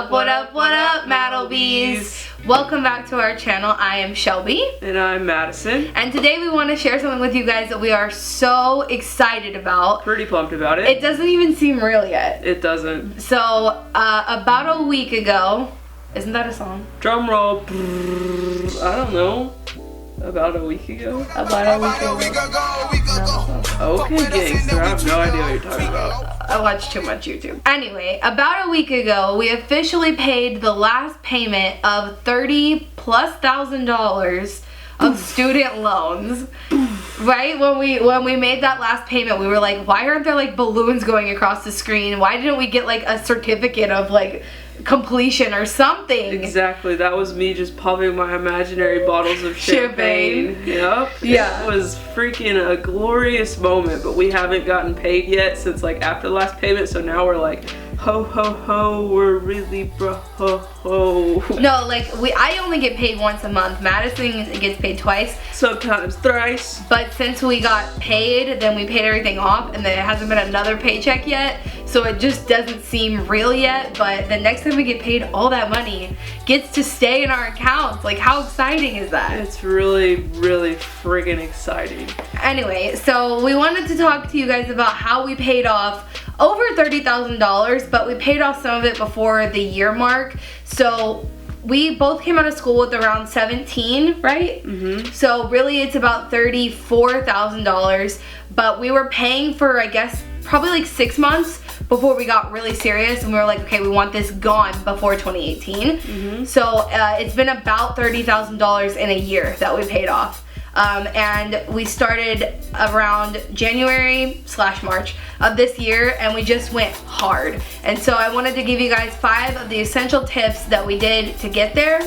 What up, Maddlebees? Welcome back to our channel. I am Shelby. And I'm Madison. And today we want to share something with you guys that we are so excited about. Pretty pumped about it. It doesn't even seem real yet. It doesn't. So, about a week ago, isn't that a song? Drum roll. I don't know. About a week ago? About a week ago. Okay, gangster. I have no idea what you're talking about. I watch too much YouTube. Anyway, about a week ago, we officially paid the last payment of $30,000+ of student loans. Right? When we made that last payment, we were like, why aren't there like balloons going across the screen? Why didn't we get like a certificate of like completion or something? Exactly. That was me just popping my imaginary bottles of champagne. Yep. Yeah. It was freaking a glorious moment, but we haven't gotten paid yet since like after the last payment, so now we're like, ho ho ho, we're really bro ho ho. No, like I only get paid once a month. Madison gets paid twice. Sometimes thrice. But since we got paid, then we paid everything off, and then it hasn't been another paycheck yet, so it just doesn't seem real yet. But the next time we get paid, all that money gets to stay in our accounts. Like, how exciting is that? It's really, really friggin' exciting. Anyway, so we wanted to talk to you guys about how we paid off over $30,000, but we paid off some of it before the year mark. So we both came out of school with around 17, right? Mm-hmm. So really it's about $34,000, but we were paying for, I guess, probably like 6 months before we got really serious, and we were like, okay, we want this gone before 2018. Mm-hmm. So it's been about $30,000 in a year that we paid off. And we started around January/March of this year, and we just went hard. And so I wanted to give you guys 5 of the essential tips that we did to get there,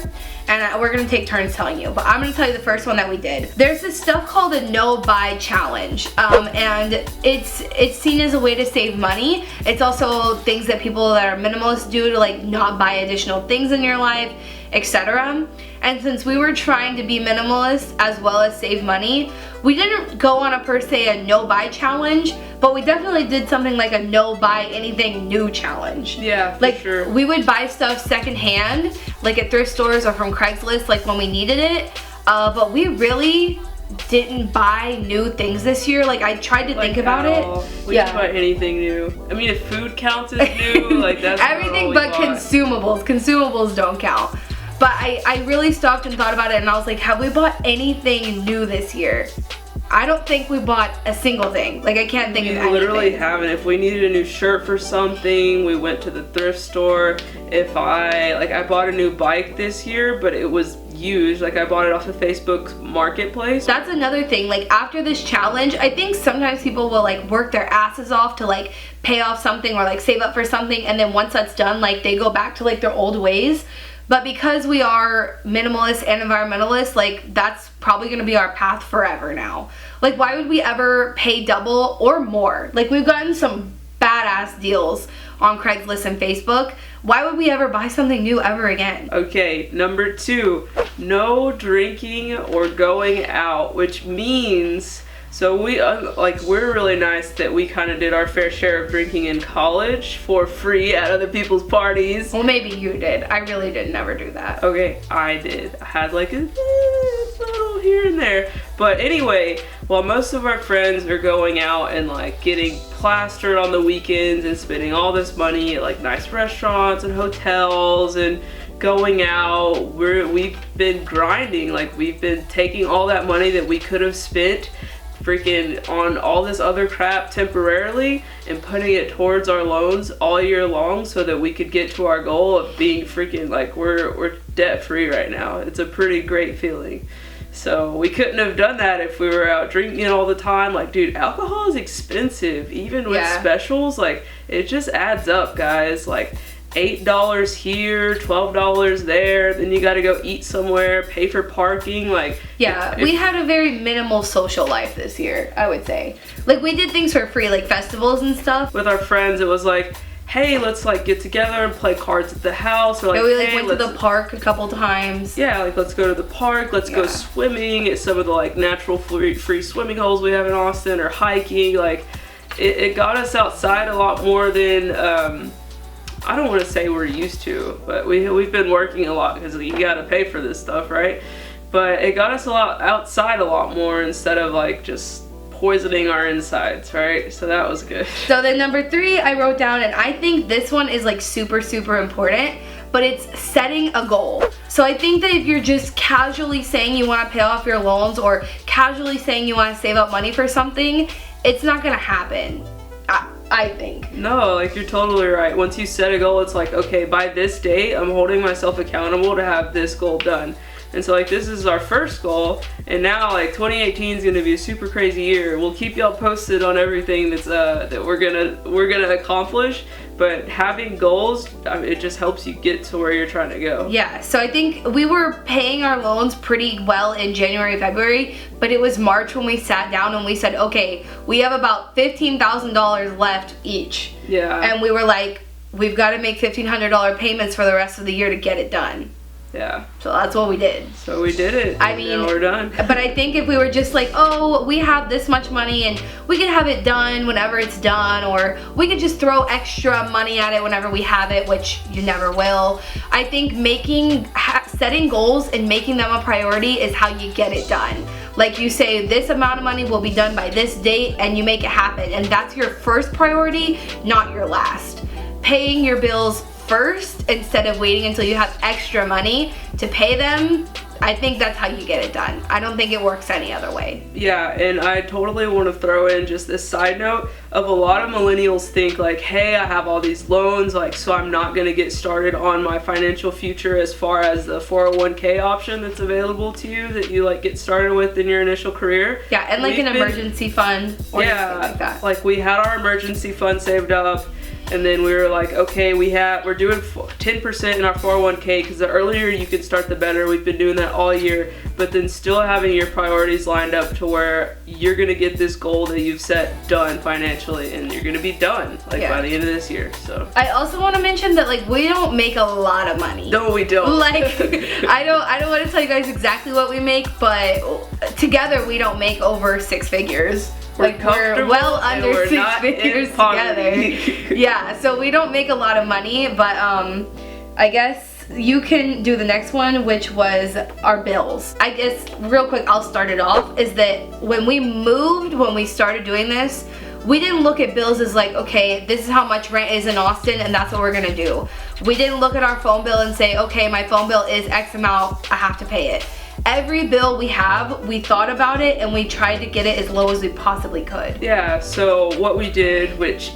and we're gonna take turns telling you. But I'm gonna tell you the first one that we did. There's this stuff called a no-buy challenge, and it's seen as a way to save money. It's also things that people that are minimalists do to like not buy additional things in your life, etc. And since we were trying to be minimalist as well as save money, we didn't go on a per se a no buy challenge, but we definitely did something like a no buy anything new challenge. Yeah, for like sure. We would buy stuff secondhand, like at thrift stores or from Craigslist, like when we needed it. But we really didn't buy new things this year. Like, I tried to think about it. We didn't buy anything new. I mean, if food counts as new, like that's everything but consumables. Consumables don't count. But I really stopped and thought about it, and I was like, have we bought anything new this year? I don't think we bought a single thing. Like, I can't think of anything. We literally haven't. If we needed a new shirt for something, we went to the thrift store. If I bought a new bike this year, but it was used. Like, I bought it off of Facebook's marketplace. That's another thing. Like, after this challenge, I think sometimes people will like work their asses off to like pay off something or like save up for something, and then once that's done, like they go back to like their old ways. But because we are minimalists and environmentalists, like that's probably gonna be our path forever now. Like, why would we ever pay double or more? Like, we've gotten some badass deals on Craigslist and Facebook. Why would we ever buy something new ever again? Okay, number 2, no drinking or going out, which means, so we're really nice that we kind of did our fair share of drinking in college for free at other people's parties. Well, maybe you did. I really did never do that. Okay, I did. I had like a little here and there. But anyway, while most of our friends are going out and like getting plastered on the weekends and spending all this money at like nice restaurants and hotels and going out, we've been grinding. Like, we've been taking all that money that we could have spent freaking on all this other crap temporarily and putting it towards our loans all year long so that we could get to our goal of being freaking like we're debt free right now. It's a pretty great feeling. So we couldn't have done that if we were out drinking all the time. Like, dude, alcohol is expensive. Even with specials, like, it just adds up, guys. Like, $8 here, $12 there, then you gotta go eat somewhere, pay for parking, like... Yeah, we had a very minimal social life this year, I would say. Like, we did things for free, like festivals and stuff. With our friends, it was like, hey, let's like get together and play cards at the house, or like, we hey, went to the park a couple times. Yeah, like let's go to the park, let's go swimming at some of the like natural free swimming holes we have in Austin, or hiking. Like, it got us outside a lot more than I don't want to say we're used to, but we've been working a lot because you got to pay for this stuff, right? But it got us outside a lot more instead of like just poisoning our insides, right? So that was good. So then number 3 I wrote down, and I think this one is like super, super important, but it's setting a goal. So I think that if you're just casually saying you want to pay off your loans or casually saying you want to save up money for something, it's not gonna happen, I think. No, like you're totally right. Once you set a goal, it's like, okay, by this date, I'm holding myself accountable to have this goal done. And so like this is our first goal, and now like 2018 is gonna be a super crazy year. We'll keep y'all posted on everything that's that we're gonna accomplish. But having goals, it just helps you get to where you're trying to go. Yeah, so I think we were paying our loans pretty well in January, February, but it was March when we sat down and we said, okay, we have about $15,000 left each. Yeah. And we were like, we've got to make $1,500 payments for the rest of the year to get it done. Yeah. So that's what we did. So we did it. I mean, now we're done. But I think if we were just like, oh, we have this much money and we can have it done whenever it's done, or we could just throw extra money at it whenever we have it, which you never will. I think setting goals and making them a priority is how you get it done. Like you say, this amount of money will be done by this date, and you make it happen. And that's your first priority, not your last. Paying your bills first instead of waiting until you have extra money to pay them, I think that's how you get it done. I don't think it works any other way. Yeah, and I totally want to throw in just this side note of a lot of millennials think like, hey, I have all these loans, like, so I'm not going to get started on my financial future as far as the 401k option that's available to you that you like get started with in your initial career. Yeah, and like an emergency fund or anything like that. Like we had our emergency fund saved up. And then we were like, okay, we're doing 10% in our 401k because the earlier you can start, the better. We've been doing that all year, but then still having your priorities lined up to where you're gonna get this goal that you've set done financially, and you're gonna be done by the end of this year. So I also want to mention that like we don't make a lot of money. No, we don't. Like I don't want to tell you guys exactly what we make, but together we don't make over 6 figures. Like we're well under 6 figures together. Yeah, so we don't make a lot of money, but I guess you can do the next one, which was our bills. I guess real quick, I'll start it off, is that when we started doing this, we didn't look at bills as like, okay, this is how much rent is in Austin and that's what we're gonna do. We didn't look at our phone bill and say, okay, my phone bill is X amount, I have to pay it. Every bill we have, we thought about it and we tried to get it as low as we possibly could. Yeah, so what we did, which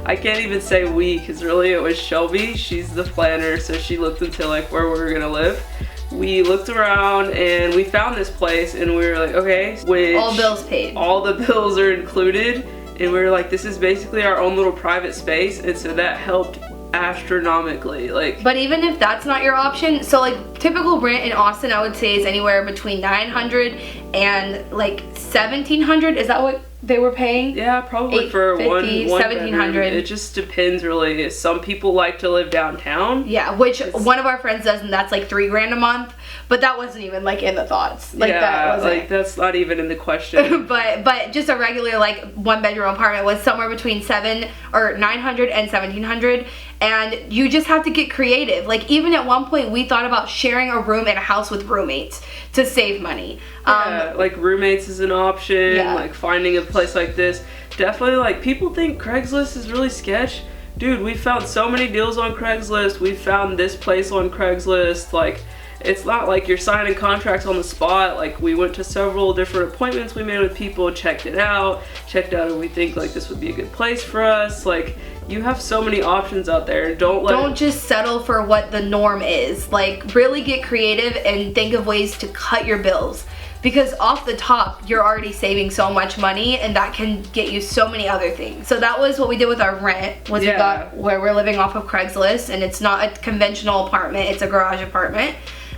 I can't even say we, because really it was Shelby. She's the planner, so she looked into like where we were gonna live. We looked around and we found this place and we were like, okay, which all bills paid. All the bills are included, and we were like, this is basically our own little private space, and so that helped astronomically. Like, but even if that's not your option, so like typical rent in Austin I would say is anywhere between $900 and like $1,700. Is that what they were paying? Yeah, probably for one $1,700. It just depends really. Some people like to live downtown. Yeah, which one of our friends does, and that's like $3,000 a month. But that wasn't even like in the thoughts. Like that wasn't. Like that's not even in the question. but just a regular like 1-bedroom apartment was somewhere between $900 and $1,700, and you just have to get creative. Like even at one point we thought about sharing a room in a house with roommates to save money. Yeah, like roommates is an option. Yeah. Like finding a place like this, definitely. Like people think Craigslist is really sketch. Dude, we found so many deals on Craigslist. We found this place on Craigslist. Like, it's not like you're signing contracts on the spot. Like, we went to several different appointments we made with people, checked out if we think like this would be a good place for us. Like, you have so many options out there. Don't just settle for what the norm is. Like, really get creative and think of ways to cut your bills. Because off the top, you're already saving so much money, and that can get you so many other things. So that was what we did with our rent, we got where we're living off of Craigslist, and it's not a conventional apartment, it's a garage apartment.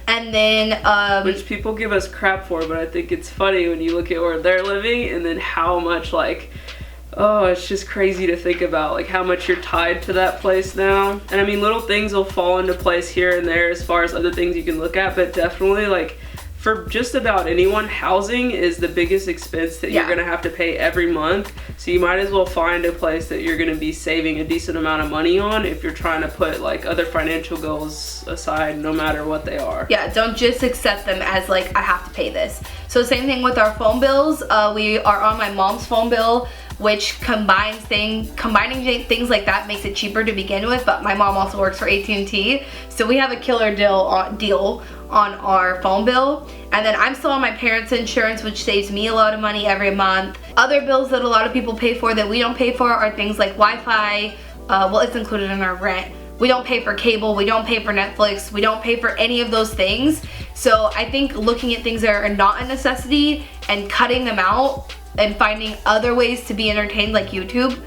And then which people give us crap for, but I think it's funny when you look at where they're living and then how much like, oh, it's just crazy to think about like how much you're tied to that place now. And I mean, little things will fall into place here and there as far as other things you can look at, but definitely like for just about anyone, housing is the biggest expense that you're gonna have to pay every month. So you might as well find a place that you're gonna be saving a decent amount of money on if you're trying to put like other financial goals aside, no matter what they are. Yeah, don't just accept them as like, I have to pay this. So same thing with our phone bills. We are on my mom's phone bill, which combining things like that makes it cheaper to begin with, but my mom also works for AT&T, so we have a killer deal on our phone bill. And then I'm still on my parents' insurance, which saves me a lot of money every month. Other bills that a lot of people pay for that we don't pay for are things like Wi-Fi. Well, it's included in our rent. We don't pay for cable, we don't pay for Netflix, we don't pay for any of those things. So I think looking at things that are not a necessity and cutting them out and finding other ways to be entertained, like YouTube,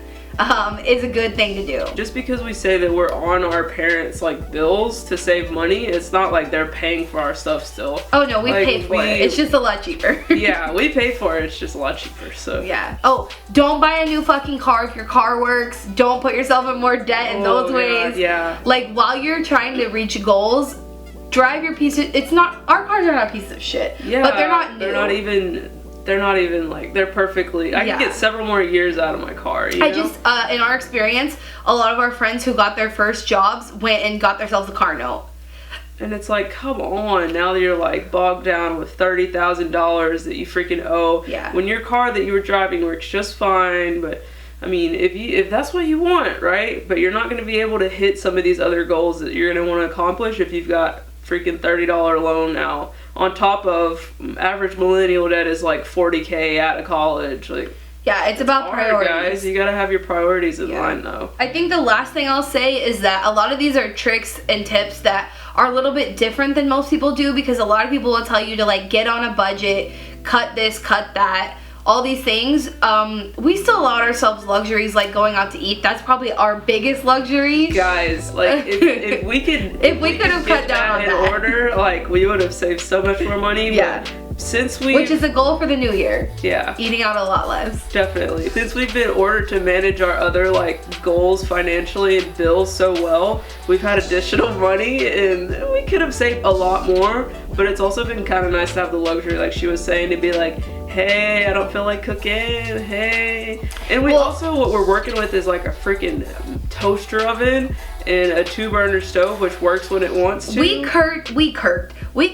is a good thing to do. Just because we say that we're on our parents' like bills to save money, it's not like they're paying for our stuff still. Oh no, we pay for it. It's just a lot cheaper. Yeah, we pay for it. It's just a lot cheaper. So yeah. Oh, don't buy a new fucking car if your car works. Don't put yourself in more debt in those ways. Yeah. Like while you're trying to reach goals, drive your piece of. It's not. Our cars are not a piece of shit. Yeah. But they're not new. They're not even like, they're perfectly, I can get several more years out of my car, you know? Just, in our experience, a lot of our friends who got their first jobs went and got themselves a car note. And it's like, come on, now that you're like bogged down with $30,000 that you freaking owe. Yeah. When your car that you were driving works just fine, but I mean, if that's what you want, right? But you're not going to be able to hit some of these other goals that you're going to want to accomplish if you've got freaking $30 loan now. On top of average millennial debt is like $40K out of college. Like, yeah, it's about priorities. Guys, you gotta have your priorities in line though. I think the last thing I'll say is that a lot of these are tricks and tips that are a little bit different than most people do, because a lot of people will tell you to like get on a budget, cut this, cut that, all these things. We still allow ourselves luxuries like going out to eat. That's probably our biggest luxury. Guys, like if we could have cut down on that order, like we would have saved so much more money. Yeah. But since which is a goal for the new year. Yeah. Eating out a lot less. Definitely. Since we've been ordered to manage our other like goals financially and bills so well, we've had additional money and we could have saved a lot more. But it's also been kind of nice to have the luxury, like she was saying, to be like, hey, I don't feel like cooking, hey. And what we're working with is like a freaking toaster oven and a 2-burner stove, which works when it wants to. We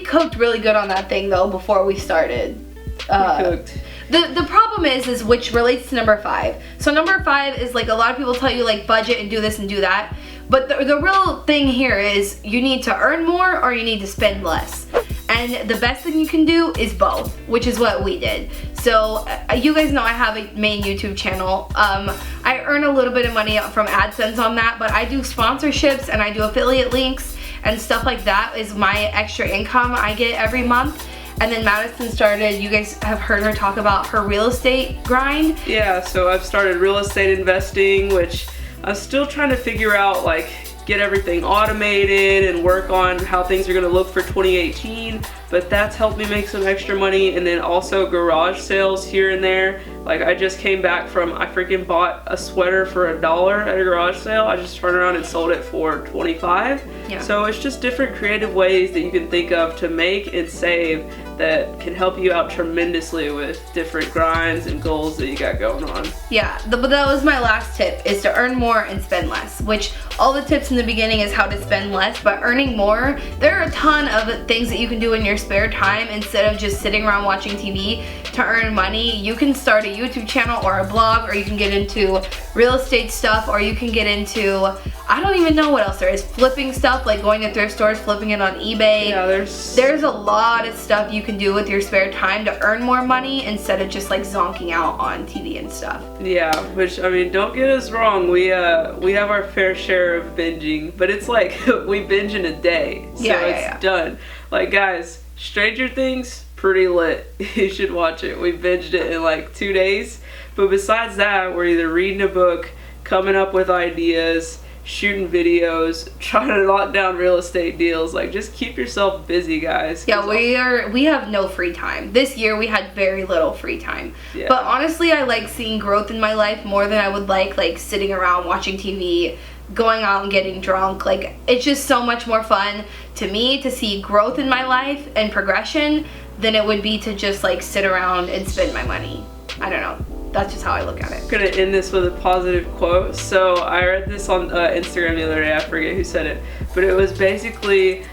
cooked really good on that thing though before we started. Cooked. The problem is which relates to number 5. So number 5 is like a lot of people tell you like budget and do this and do that. But the real thing here is you need to earn more or you need to spend less. And the best thing you can do is both, which is what we did. So you guys know I have a main YouTube channel. I earn a little bit of money from AdSense on that, but I do sponsorships and I do affiliate links and stuff like that is my extra income I get every month. And then Madison started, you guys have heard her talk about her real estate grind. Yeah, so I've started real estate investing, which I'm still trying to figure out, like, get everything automated and work on how things are going to look for 2018, but that's helped me make some extra money. And then also garage sales here and there. Like I just came back from, I freaking bought a sweater for $1 at a garage sale. I just turned around and sold it for $25. Yeah. So it's just different creative ways that you can think of to make and save that can help you out tremendously with different grinds and goals that you got going on. Yeah, but that was my last tip, is to earn more and spend less, which all the tips in the beginning is how to spend less, but earning more, there are a ton of things that you can do in your spare time instead of just sitting around watching TV to earn money. You can start a YouTube channel or a blog, or you can get into real estate stuff, or you can get into, I don't even know what else there is, flipping stuff, like going to thrift stores, flipping it on eBay. Yeah, there's a lot of stuff you can do with your spare time to earn more money instead of just like zonking out on TV and stuff. Yeah, which, I mean, don't get us wrong, we have our fair share of binging, but it's like we binge in a day, so it's done. Like guys, Stranger Things, pretty lit. You should watch it. We binged it in like 2 days, but besides that, we're either reading a book, coming up with ideas, shooting videos, trying to lock down real estate deals. Like, just keep yourself busy, guys. Yeah, we have no free time. This year we had very little free time. Yeah. But honestly, I like seeing growth in my life more than I would like sitting around watching TV, going out and getting drunk. Like, it's just so much more fun to me to see growth in my life and progression than it would be to just like sit around and spend my money. I don't know. That's just how I look at it. I'm gonna end this with a positive quote. So I read this on Instagram the other day. I forget who said it, but it was basically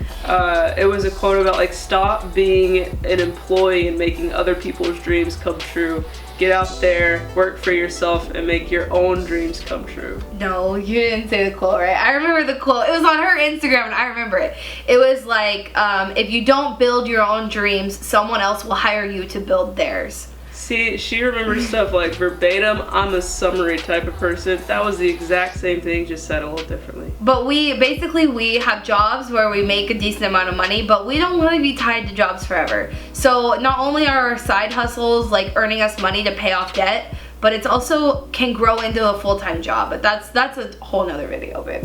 it was a quote about like, stop being an employee and making other people's dreams come true. Get out there, work for yourself, and make your own dreams come true. No, you didn't say the quote right. I remember the quote. It was on her Instagram and I remember it. It was like, if you don't build your own dreams, someone else will hire you to build theirs. See, she remembers stuff like verbatim. I'm a summary type of person. That was the exact same thing, just said a little differently. But we have jobs where we make a decent amount of money, but we don't want to be tied to jobs forever. So not only are our side hustles like earning us money to pay off debt, but it's also can grow into a full-time job. But that's a whole nother video, babe.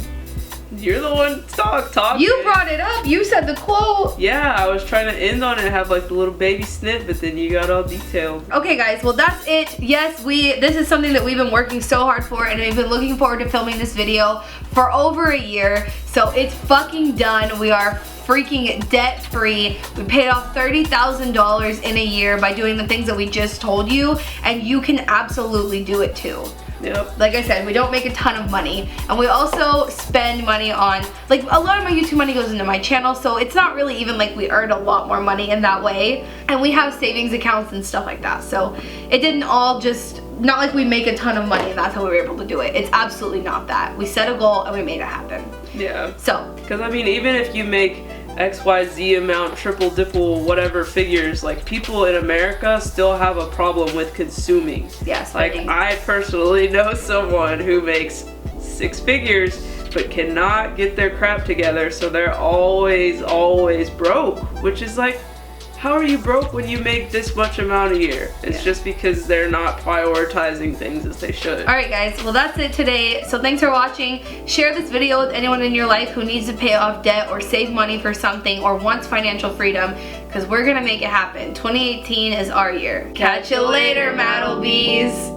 You're the one talking. You brought it up. You said the quote. Yeah, I was trying to end on it and have like the little baby snip, but then you got all detailed. Okay guys, well that's it. Yes, this is something that we've been working so hard for, and we've been looking forward to filming this video for over a year. So it's fucking done. We are freaking debt free. We paid off $30,000 in a year by doing the things that we just told you, and you can absolutely do it too. Yep. Like I said, we don't make a ton of money, and we also spend money on, like, a lot of my YouTube money goes into my channel, so it's not really even like we earn a lot more money in that way. And we have savings accounts and stuff like that, so it didn't all just, not like we make a ton of money and that's how we were able to do it. It's absolutely not that. We set a goal and we made it happen. Yeah. So. Because I mean, even if you make XYZ amount, triple dipple, whatever figures, like, people in America still have a problem with consuming. Yes. Like, I personally know someone who makes 6 figures but cannot get their crap together, so they're always broke, which is like, how are you broke when you make this much amount a year? It's just because they're not prioritizing things as they should. Alright guys, well that's it today. So thanks for watching. Share this video with anyone in your life who needs to pay off debt or save money for something or wants financial freedom, because we're gonna make it happen. 2018 is our year. Catch you later, Maddlebees.